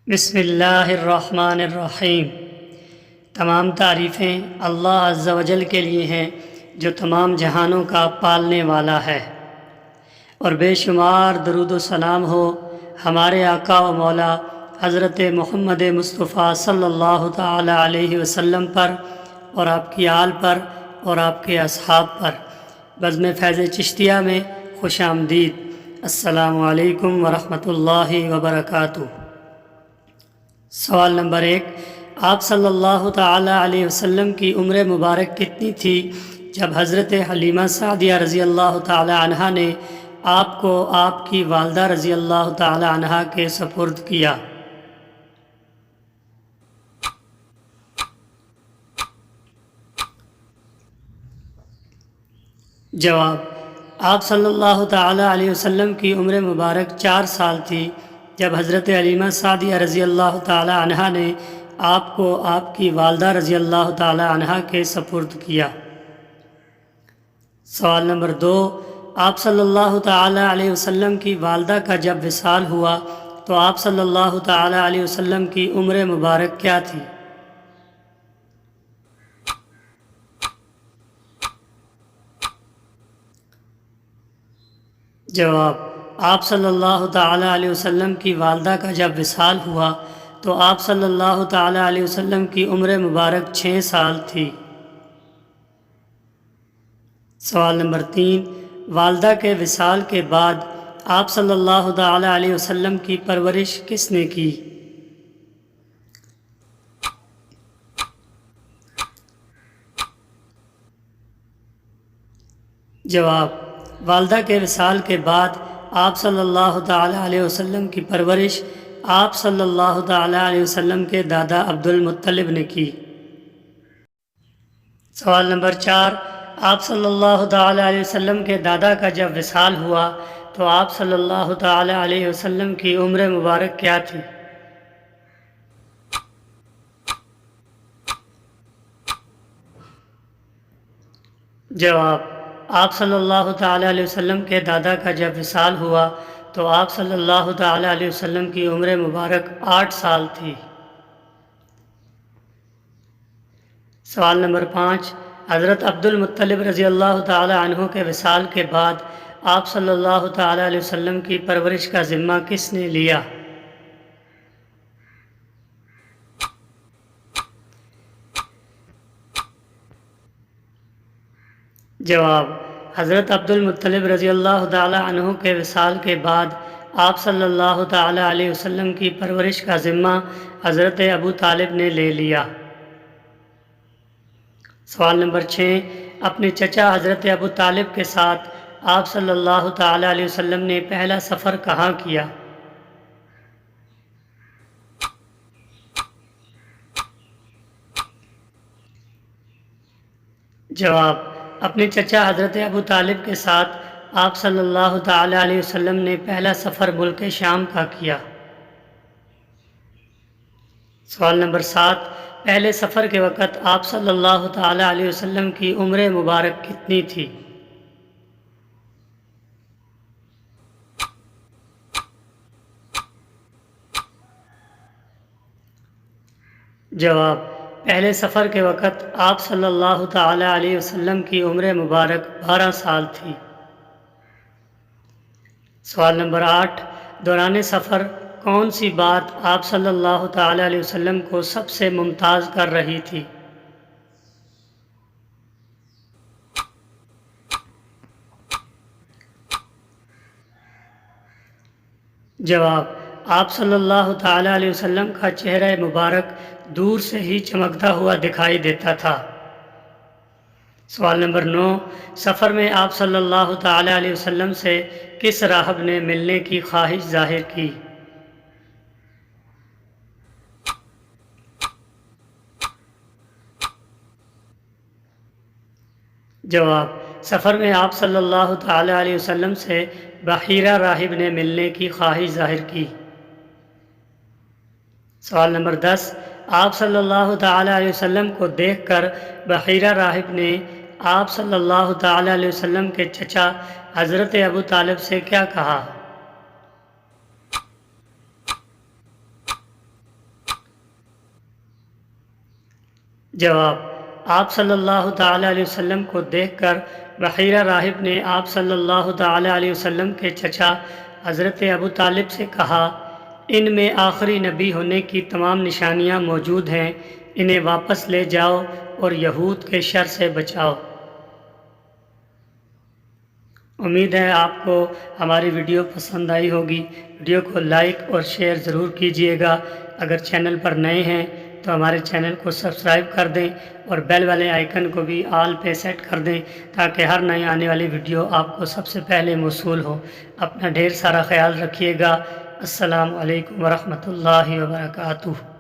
بسم اللہ الرحمن الرحیم۔ تمام تعریفیں اللہ عز و جل کے لیے ہیں جو تمام جہانوں کا پالنے والا ہے، اور بے شمار درود و سلام ہو ہمارے آقا و مولا حضرت محمد مصطفیٰ صلی اللہ تعالی علیہ وسلم پر، اور آپ کی آل پر، اور آپ کے اصحاب پر۔ بزم فیض چشتیہ میں خوش آمدید۔ السلام علیکم ورحمۃ اللہ وبرکاتہ۔ سوال نمبر 1، آپ صلی اللہ تعالی علیہ وسلم کی عمر مبارک کتنی تھی جب حضرت حلیمہ سعدیہ رضی اللہ تعالی عنہا نے آپ کو آپ کی والدہ رضی اللہ تعالی عنہا کے سپرد کیا؟ جواب: آپ صلی اللہ تعالی علیہ وسلم کی عمر مبارک 4 سال تھی جب حضرت حلیمہ سعدیہ رضی اللہ تعالی عنہا نے آپ کو آپ کی والدہ رضی اللہ تعالی عنہا کے سپرد کیا۔ سوال نمبر 2، آپ صلی اللہ تعالی علیہ وسلم کی والدہ کا جب وصال ہوا تو آپ صلی اللہ تعالی علیہ وسلم کی عمر مبارک کیا تھی؟ جواب: آپ صلی اللہ تعالی علیہ وسلم کی والدہ کا جب وصال ہوا تو آپ صلی اللہ تعالی علیہ وسلم کی عمر مبارک 6 سال تھی۔ سوال نمبر 3، والدہ کے وصال کے بعد آپ صلی اللہ تعالی علیہ وسلم کی پرورش کس نے کی؟ جواب: والدہ کے وصال کے بعد آپ صلی اللہ تعالی علیہ وسلم کی پرورش آپ صلی اللہ تعالی علیہ وسلم کے دادا عبد المطلب نے کی۔ سوال نمبر 4، آپ صلی اللہ تعالی علیہ وسلم کے دادا کا جب وصال ہوا تو آپ صلی اللہ تعالی علیہ وسلم کی عمر مبارک کیا تھی؟ جواب: آپ صلی اللہ تعالی علیہ وسلم کے دادا کا جب وصال ہوا تو آپ صلی اللہ تعالی علیہ وسلم کی عمر مبارک 8 سال تھی۔ سوال نمبر 5، حضرت عبد المطلب رضی اللہ تعالی عنہ کے وصال کے بعد آپ صلی اللہ تعالی علیہ وسلم کی پرورش کا ذمہ کس نے لیا؟ جواب: حضرت عبد المطلب رضی اللہ تعالی عنہ کے وصال کے بعد آپ صلی اللہ تعالی علیہ وسلم کی پرورش کا ذمہ حضرت ابو طالب نے لے لیا۔ سوال نمبر 6، اپنے چچا حضرت ابو طالب کے ساتھ آپ صلی اللہ تعالی علیہ وسلم نے پہلا سفر کہاں کیا؟ جواب: اپنے چچا حضرت ابو طالب کے ساتھ آپ صلی اللہ تعالی علیہ وسلم نے پہلا سفر ملک شام کا کیا۔ سوال نمبر 7، پہلے سفر کے وقت آپ صلی اللہ تعالی علیہ وسلم کی عمر مبارک کتنی تھی؟ جواب: پہلے سفر کے وقت آپ صلی اللہ تعالی علیہ وسلم کی عمر مبارک 12 سال تھی۔ سوال نمبر 8، دوران سفر کون سی بات آپ صلی اللہ تعالی علیہ وسلم کو سب سے ممتاز کر رہی تھی؟ جواب: آپ صلی اللہ تعالی علیہ وسلم کا چہرہ مبارک دور سے ہی چمکتا ہوا دکھائی دیتا تھا۔ سوال نمبر 9، سفر میں آپ صلی اللہ تعالی علیہ وسلم سے کس راہب نے ملنے کی خواہش ظاہر کی؟ جواب: سفر میں آپ صلی اللہ تعالی علیہ وسلم سے بحیرہ راہب نے ملنے کی خواہش ظاہر کی۔ سوال نمبر 10، آپ صلی اللہ تعالی علیہ وسلم کو دیکھ کر بحیرہ راہب نے آپ صلی اللہ تعالی علیہ وسلم کے چچا حضرت ابو طالب سے کیا کہا؟ جواب: آپ صلی اللہ تعالیٰ علیہ وسلم کو دیکھ کر بحیرہ راہب نے آپ صلی اللہ تعالیٰ علیہ وسلم کے چچا حضرت ابو طالب سے کہا، ان میں آخری نبی ہونے کی تمام نشانیاں موجود ہیں، انہیں واپس لے جاؤ اور یہود کے شر سے بچاؤ۔ امید ہے آپ کو ہماری ویڈیو پسند آئی ہوگی۔ ویڈیو کو لائک اور شیئر ضرور کیجئے گا۔ اگر چینل پر نئے ہیں تو ہمارے چینل کو سبسکرائب کر دیں اور بیل والے آئیکن کو بھی آل پہ سیٹ کر دیں تاکہ ہر نئی آنے والی ویڈیو آپ کو سب سے پہلے موصول ہو۔ اپنا ڈھیر سارا خیال رکھیے گا۔ السلام علیکم ورحمۃ اللہ وبرکاتہ۔